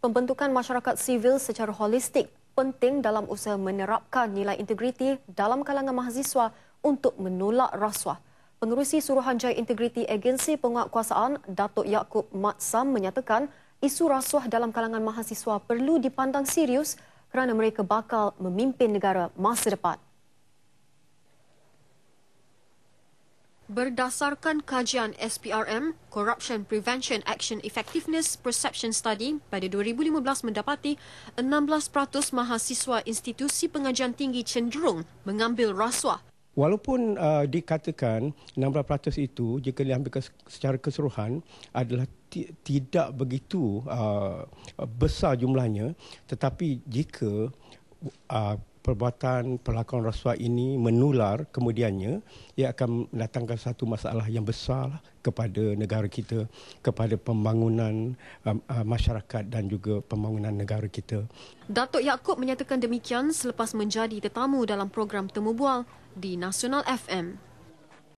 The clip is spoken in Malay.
Pembentukan masyarakat sivil secara holistik penting dalam usaha menerapkan nilai integriti dalam kalangan mahasiswa untuk menolak rasuah. Pengerusi Suruhanjaya Integriti Agensi Penguatkuasaan, Datuk Yaakob Mat Sam menyatakan isu rasuah dalam kalangan mahasiswa perlu dipandang serius kerana mereka bakal memimpin negara masa depan. Berdasarkan kajian SPRM, Corruption Prevention Action Effectiveness Perception Study pada 2015 mendapati 16% mahasiswa institusi pengajian tinggi cenderung mengambil rasuah. Walaupun dikatakan 16% itu jika diambil secara keseluruhan adalah tidak begitu besar jumlahnya, tetapi jika perbuatan pelakon rasuah ini menular kemudiannya, ia akan mendatangkan satu masalah yang besar kepada negara kita, kepada pembangunan masyarakat dan juga pembangunan negara kita. Datuk Yaakob menyatakan demikian selepas menjadi tetamu dalam program Temu Bual di Nasional FM.